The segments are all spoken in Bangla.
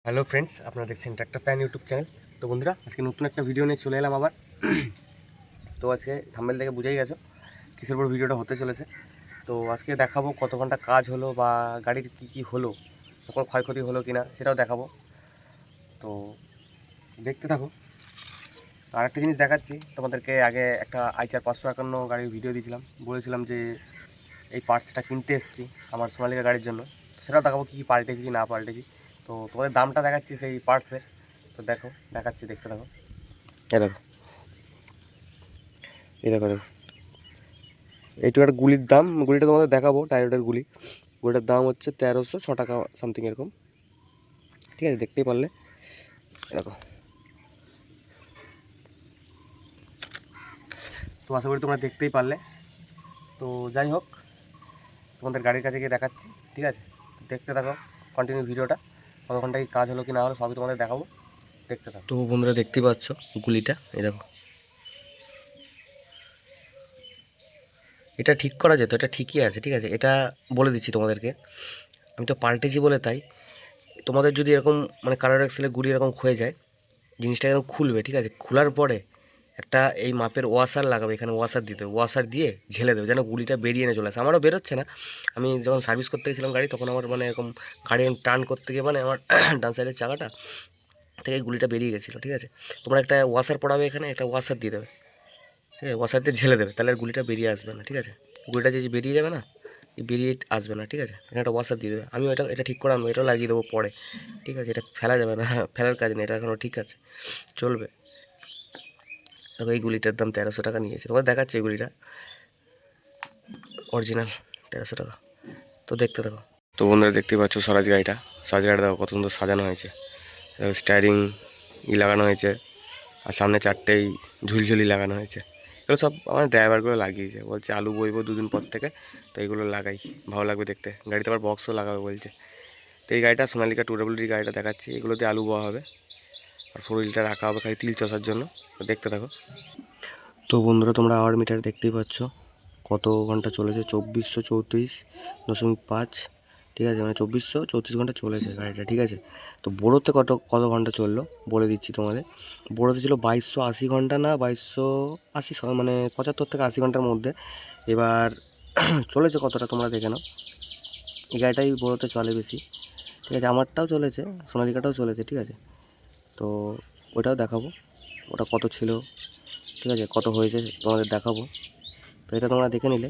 হ্যালো ফ্রেন্ডস, আপনারা দেখছেন ট্র্যাক্টর ফ্যান ইউটিউব চ্যানেল। তো বন্ধুরা, আজকে নতুন একটা ভিডিও নিয়ে চলে এলাম আবার। তো আজকে থাম্বনেল থেকে বুঝেই গেছো কিসের উপর ভিডিওটা হতে চলেছে। তো আজকে দেখাবো কত ঘন্টা কাজ হলো বা গাড়ির কি হলো, কোনো ক্ষয়ক্ষতি হলো কিনা সেটাও দেখাবো। তো দেখতে থাকো। আর একটা জিনিস দেখাচ্ছি তোমাদেরকে। আগে একটা আইচার 551 গাড়ির ভিডিও দিয়েছিলাম, বলেছিলাম যে এই পার্টসটা কিনতে এসেছি আমার সোনালিকা গাড়ির জন্য। সেটাও দেখাবো কী পাল্টেছি কি না পাল্টেছি। তো তোমাদের দামটা দেখাচ্ছি সেই পার্টসের। তো দেখাচ্ছি, দেখতে থাকো। দেখো, দেখো এইটুকু একটা গুলির দাম। গুলিটা তোমাদের দেখাবো, টাইরোডের গুলিটার দাম হচ্ছে 1306 টাকা সামথিং এরকম। ঠিক আছে, দেখতেই পারলে। দেখো, তো আশা করি তোমরা দেখতেই পারলে। তো যাই হোক, তোমাদের গাড়ির কাছে গিয়ে দেখাচ্ছি। ঠিক আছে, তো দেখতে থাকো কন্টিনিউ ভিডিওটা। কত ঘন্টা কি কাজ হলো কি না হলো সবই তোমাদের দেখাবো, দেখতে থাকো। তো বন্ধুরা, দেখতেই পাচ্ছ গুলিটা, এই দেখো। এটা ঠিক করা যেত, এটা ঠিকই আছে। ঠিক আছে, এটা বলে দিচ্ছি তোমাদেরকে, আমি তো পাল্টেছি বলে তাই। তোমাদের যদি এরকম মানে কালার এক্সেলের গুলি এরকম ক্ষয়ে যায়, জিনিসটা এরকম খুলবে। ঠিক আছে, খোলার পরে একটা এই মাপের ওয়াশার লাগাবে, এখানে ওয়াশার দিতে হবে, ওয়াশার দিয়ে ঝেলে দেবে যেন গুলিটা বেরিয়ে না চলে আসে। আমারও বেরোচ্ছে না। আমি যখন সার্ভিস করতে গেছিলাম গাড়ি, তখন আমার মানে এরকম গাড়ি টার্ন করতে গিয়ে মানে আমার ডান সাইডের চাকাটা থেকে গুলিটা বেরিয়ে গেছিলো। ঠিক আছে, তোমরা একটা ওয়াশার পড়াবে, এখানে একটা ওয়াশার দিয়ে দেবে। ঠিক আছে, ওয়াশার দিয়ে ঝেলে দেবে, তাহলে আর গুলিটা বেরিয়ে আসবে না। ঠিক আছে, গুলিটা যে বেরিয়ে যাবে না, বেরিয়ে আসবে না। ঠিক আছে, এখানে একটা ওয়াশার দিয়ে দেবে। আমি এটা ঠিক করে আনবো, এটাও লাগিয়ে দেবো পরে। ঠিক আছে, এটা ফেলা যাবে না, ফেলার কাজ নেই, এটা এখনও ঠিক আছে, চলবে। দেখো, এই গুলিটার দাম 1300 টাকা নিয়েছে। তোমার দেখাচ্ছে এই গুলিটা অরিজিনাল 1300 টাকা। তো দেখতে থাকো। তো বন্ধুরা, দেখতে পাচ্ছ স্বরাজ গাড়িটা। স্বরাজ গাড়িটা দেখো কত সুন্দর সাজানো হয়েছে। দেখো, স্টায়ারিং লাগানো হয়েছে, আর সামনে 4টেই ঝুলঝুলি লাগানো হয়েছে। এগুলো সব আমার ড্রাইভারগুলো লাগিয়েছে, বলছে আলু বইবো 2 দিন পর থেকে, তো এইগুলো লাগাই, ভালো লাগবে দেখতে। গাড়িতে আবার বক্সও লাগাবে বলছে। তো এই গাড়িটা সোনালিকা 2WD গাড়িটা দেখাচ্ছি, এগুলোতে আলু বওয়া হবে আর 4 হুইলটা রাখা হবে খালি তিল চষার জন্য। তো দেখতে থাকো। তো বন্ধুরা, তোমরা আওয়ার মিটার দেখতেই পাচ্ছ কত ঘন্টা চলেছে, 2434.5। ঠিক আছে, মানে 2434 ঘন্টা চলেছে গাড়িটা। ঠিক আছে, তো বোরোতে কত কত ঘন্টা চললো বলে দিচ্ছি তোমাদের। বোরোতে ছিল 2280 ঘন্টা, না 2280, মানে 75 থেকে 80 ঘন্টার মধ্যে। এবার চলেছে কতটা তোমরা দেখে নাও। এই গাড়িটাই বোরোতে চলে বেশি। ঠিক আছে, আমারটাও চলেছে, সোনালিকাটাও চলেছে। ঠিক আছে, তো ওটাও দেখাবো, ওটা কত ছিল। ঠিক আছে, কত হয়েছে তোমাদের দেখাবো। তো এটা তোমরা দেখে নিলে,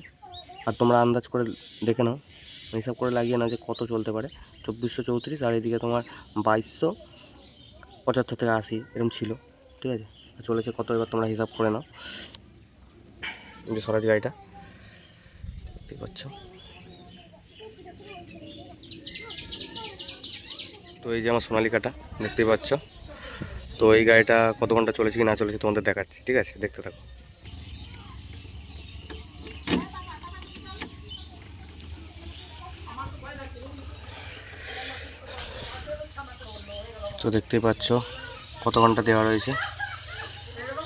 আর তোমরা আন্দাজ করে দেখে নাও, হিসাব করে লাগিয়ে নাও যে কত চলতে পারে। 2434, আর এদিকে তোমার 2275 থেকে 80 এরকম ছিল। ঠিক আছে, চলেছে কত এবার তোমরা হিসাব করে নাও। এই যে স্বরাজ গাড়িটা দেখতে পাচ্ছ। তো এই যে আমার সোনালিকাটা দেখতেই পাচ্ছ। তো এই গাড়িটা কত ঘন্টা চলেছে কি না চলেছে তোমাদের দেখাচ্ছি। ঠিক আছে, দেখতে থাকো। তো দেখতেই পাচ্ছ কত ঘন্টা দেওয়া রয়েছে,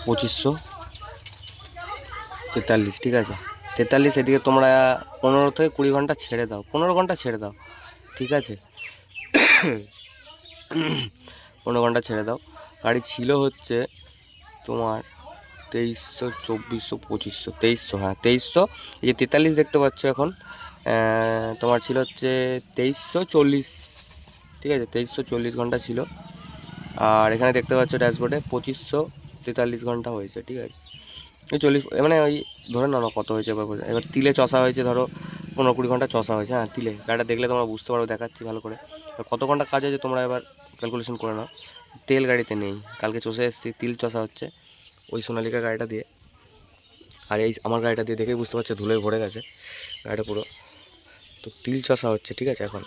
2543। ঠিক আছে, 43। এদিকে তোমরা 15 থেকে 20 ঘন্টা ছেড়ে দাও, 15 ঘন্টা ছেড়ে দাও। ঠিক আছে, 15 ঘন্টা ছেড়ে দাও। গাড়ি ছিল হচ্ছে তোমার 2300, 2400, 2500, 2300, হ্যাঁ 2300। এই যে 43 দেখতে পাচ্ছ এখন, তোমার ছিল হচ্ছে 2340। ঠিক আছে, 2340 ঘন্টা ছিল। আর এখানে দেখতে পাচ্ছ ড্যাশবোর্ডে 2543 ঘন্টা হয়েছে। ঠিক আছে, ওই 40, মানে ওই ধরে নাও না কত হয়েছে। এবার তিলে চষা হয়েছে, ধরো 15-20 ঘন্টা চষা হয়েছে। হ্যাঁ, তিলে গাড়িটা দেখলে তোমরা বুঝতে পারো, দেখাচ্ছি ভালো করে। কত ঘন্টা কাজ হয়েছে তোমরা এবার ক্যালকুলেশন করে নাও। তেল গাড়িতে নেই, কালকে চষে এসেছি, তিল চষা হচ্ছে ওই সোনালিকা গাড়িটা দিয়ে। আর এই আমার গাড়িটা দিয়ে দেখেই বুঝতে পারছো ধুলোয় ভরে গেছে গাড়িটা পুরো। তো তিল চষা হচ্ছে। ঠিক আছে, এখন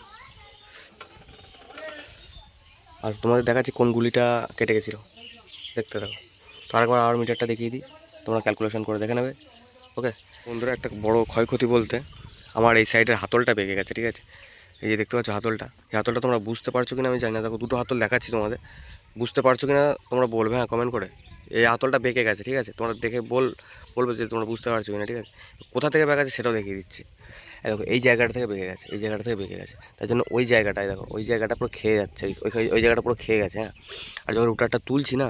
আর তোমাদের দেখাচ্ছি কোন গুলিটা কেটে গেছিলো, দেখতে থাকো। তো আরেকবার আওয়ার মিটারটা দেখিয়ে দিই, তোমরা ক্যালকুলেশন করে দেখে নেবে। ওকে বন্ধুরা, একটা বড় ক্ষয়ক্ষতি বলতে আমার এই সাইডের হাতলটা বেঁকে গেছে। ঠিক আছে, এই যে দেখতে পাচ্ছ হাতলটা, এই হাতলটা তোমরা বুঝতে পারছো কিনা আমি জানি না। দেখো, দুটো হাতল দেখাচ্ছি তোমাদের, বুঝতে পারছো কিনা তোমরা বলবে, হ্যাঁ কমেন্ট করে। এই হাতলটা বেঁকে গেছে। ঠিক আছে, তোমরা দেখে বলবে যে তোমরা বুঝতে পারছো কিনা। ঠিক আছে, কোথা থেকে বেঁকে গেছে সেটাও দেখিয়ে দিচ্ছি। দেখো এই জায়গাটা থেকে বেঁকে গেছে, এই জায়গাটা থেকে বেঁকে গেছে, তার জন্য ওই জায়গাটায় দেখো ওই জায়গাটা পুরো খেয়ে যাচ্ছে, ওই জায়গাটা পুরো খেয়ে গেছে। হ্যাঁ, আর যখন রুটারটা তুলছি না,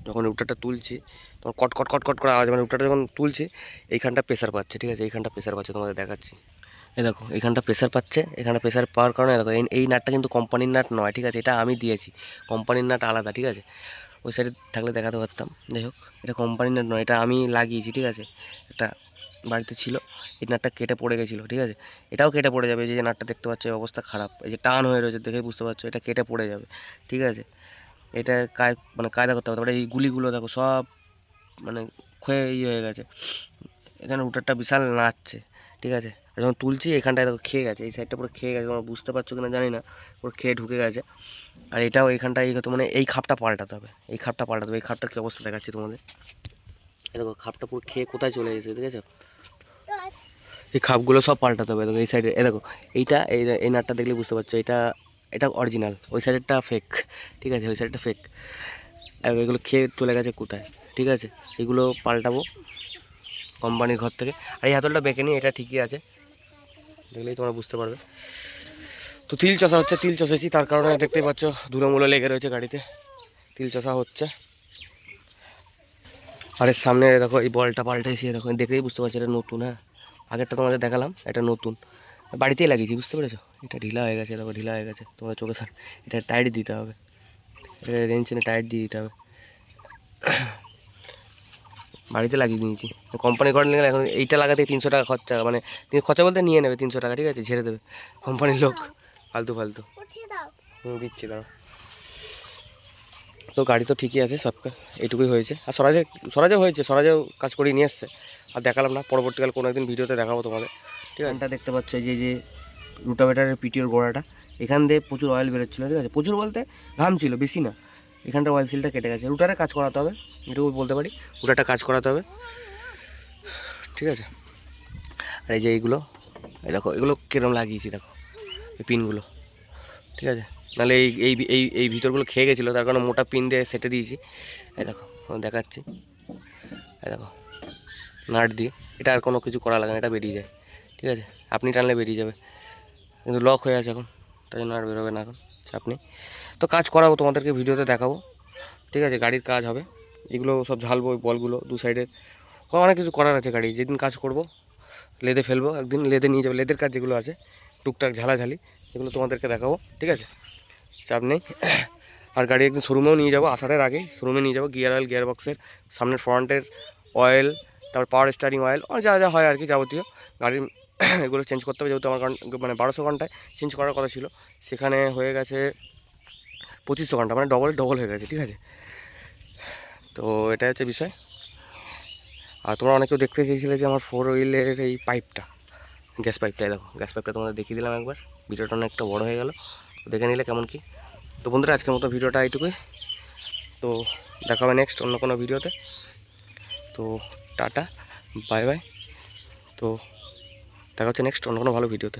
যখন রুটারটা তুলছি তখন কট কট কট কট করে আওয়াজ, মানে রুটারটা যখন তুলছি এইখানটা প্রেসার পাচ্ছে, ঠিক আছে, এইখানটা প্রেসার পাচ্ছে, তোমাদের দেখাচ্ছি। এই দেখো এইখানটা প্রেসার পাচ্ছে, এখানটা প্রেসার পাওয়ার কারণে দেখো এই নাটটা কিন্তু কোম্পানির নাট নয়, ঠিক আছে, এটা আমি দিয়েছি, কোম্পানির নাট আলাদা, ঠিক আছে, ওই সাইডে থাকলে দেখাতে পারতাম। যাই হোক, এটা কোম্পানির নাট নয়, এটা আমি লাগিয়েছি, ঠিক আছে, একটা বাড়িতে ছিল, এই নাটটা কেটে পড়ে গেছিলো, ঠিক আছে, এটাও কেটে পড়ে যাবে, এই যে নাটটা দেখতে পাচ্ছ এই অবস্থা খারাপ, এই যে টান হয়ে রয়েছে দেখেই বুঝতে পারছো, এটা কেটে পড়ে যাবে, ঠিক আছে, এটা কায়দা করতে হবে। তারপরে এই গুলিগুলো দেখো সব মানে ক্ষয়ে হয়ে গেছে, এখানে রুটারটা বিশাল নাচছে, ঠিক আছে, আর যখন তুলছি এখানটায় দেখো খেয়ে গেছে, এই সাইডটা পুরো খেয়ে গেছে, তোমরা বুঝতে পারছো কিনা জানি না, পুরো খেয়ে ঢুকে গেছে। আর এটাও এখানটায় মানে এই খাপটা পাল্টাতে হবে, এই খাপটা পাল্টাতে হবে, এই খাপটার কী অবস্থা দেখাচ্ছি তোমাদের। এই দেখো খাপটা পুরো খেয়ে কোথায় চলে গেছে, ঠিক আছে, এই খাপগুলো সব পাল্টাতে হবে। দেখো এই সাইডে, এই দেখো এইটা, এই নাটটা দেখলে বুঝতে পারছো, এটা এটা অরিজিনাল, ওই সাইডেরটা ফেক, ঠিক আছে, ওই সাইডটা ফেক, এগুলো খেয়ে চলে গেছে কোথায়, ঠিক আছে, এগুলো পাল্টাবো কোম্পানির ঘর থেকে। আর এই হাতলটা বেঁকে নিয়ে এটা ঠিকই আছে, দেখলেই তোমরা বুঝতে পারবে। তো তিল চষা হচ্ছে, তিল চষেছি, তার কারণে দেখতেই পাচ্ছ ধুলোমুলো লেগে রয়েছে গাড়িতে, তিল চষা হচ্ছে। আর এর সামনে দেখো এই বলটা পাল্টাইছি, দেখো দেখেই বুঝতে পারছি এটা নতুন। হ্যাঁ, আগেরটা তোমাদের দেখালাম, এটা নতুন, বাড়িতেই লাগিয়েছি, বুঝতে পেরেছো, এটা ঢিলা হয়ে গেছে, দেখো ঢিলা হয়ে গেছে তোমাদের চোখে সামনে, এটা টাইট দিতে হবে, এটা রেঞ্জ এনে টাইট দিয়ে দিতে হবে। বাড়িতে লাগিয়ে নিয়েছি, কোম্পানি ঘরে নিয়ে গেলে এখন এইটা লাগাতে 300 টাকা খরচা, মানে খরচা বলতে নিয়ে নেবে 300 টাকা, ঠিক আছে, ঝেড়ে দেবে কোম্পানির লোক, ফালতু ফালতু। দিচ্ছি দাঁড়াও। তো গাড়ি তো ঠিকই আছে, সব এইটুকুই হয়েছে। আর স্বরাজেও হয়েছে, স্বরাজেও কাজ করিয়ে নিয়ে এসছে, আর দেখালাম না, পরবর্তীকাল কোনো একদিন ভিডিওতে দেখাবো তোমাদের, ঠিক আছে। এটা দেখতে পাচ্ছ এই যে রুটাভেটারের পিটিওর গোড়াটা, এখান দিয়ে প্রচুর অয়েল বেরোচ্ছিলো, ঠিক আছে, প্রচুর বলতে ঘাম ছিল, বেশি না, এখানটা অয়েল সিলটা কেটে গেছে, রুটারে কাজ করাতে হবে, এটুকু বলতে পারি, রুটারটা কাজ করাতে হবে, ঠিক আছে। আর এই যে এইগুলো, এই দেখো এগুলো কিরম লাগিয়েছি, দেখো এই পিনগুলো, ঠিক আছে, নাহলে এই এই এই এই ভিতরগুলো খেয়ে গেছিলো, তার কারণে মোটা পিন দিয়ে সেটে দিয়েছি। এই দেখো দেখাচ্ছি, এই দেখো নাট দিয়ে, এটা আর কোনো কিছু করা লাগে না, এটা বেরিয়ে যায়, ঠিক আছে, আপনি টানলে বেরিয়ে যাবে, কিন্তু লক হয়ে আছে এখন, তাই জন্য আর বেরোবে না এখন, চাপ নেই। তো কাজ করাবো, তোমাদেরকে ভিডিওতে দেখাবো, ঠিক আছে, গাড়ির কাজ হবে, এগুলো সব ঝালবো, ওই বলগুলো দু সাইডের, অনেক কিছু করার আছে গাড়ি, যেদিন কাজ করব লেদে ফেলবো, একদিন লেদে নিয়ে যাবো, লেদের কাজ যেগুলো আছে টুকটাক ঝালাঝালি, এগুলো তোমাদেরকে দেখাবো, ঠিক আছে, চাপ নেই। আর গাড়ি একদিন শোরুমেও নিয়ে যাবো, আসারের আগেই শোরুমে নিয়ে যাবো, গিয়ার অয়েল, গিয়ার বক্সের সামনের ফ্রন্টের অয়েল, তারপর পাওয়ার স্টারিং অয়েল, আর যা যা হয় আর কি যাবতীয় গাড়ির এগুলো চেঞ্জ করতে হবে, যেহেতু আমার মানে 1200 ঘন্টায় চেঞ্জ করার কথা ছিল, সেখানে হয়ে গেছে 2500 ঘন্টা, মানে ডবল হয়ে গেছে, ঠিক আছে। তো এটাই হচ্ছে বিষয়। আর তোমরা অনেকেও দেখতে চেয়েছিলে যে আমার 4 হুইলের এই পাইপটা, গ্যাস পাইপটাই দেখো, গ্যাস পাইপটা তোমাদের দেখিয়ে দিলাম একবার, ভিডিওটা অনেকটা বড় হয়ে গেল, দেখে নিলে কেমন কি। তো বন্ধুরা আজকের মতো ভিডিওটা এইটুকুই, তো দেখা হবে নেক্সট অন্য কোনো ভিডিওতে। তো টাটা, বাই বাই, তো দেখা হচ্ছে নেক্সট অন্য কোনো ভালো ভিডিওতে।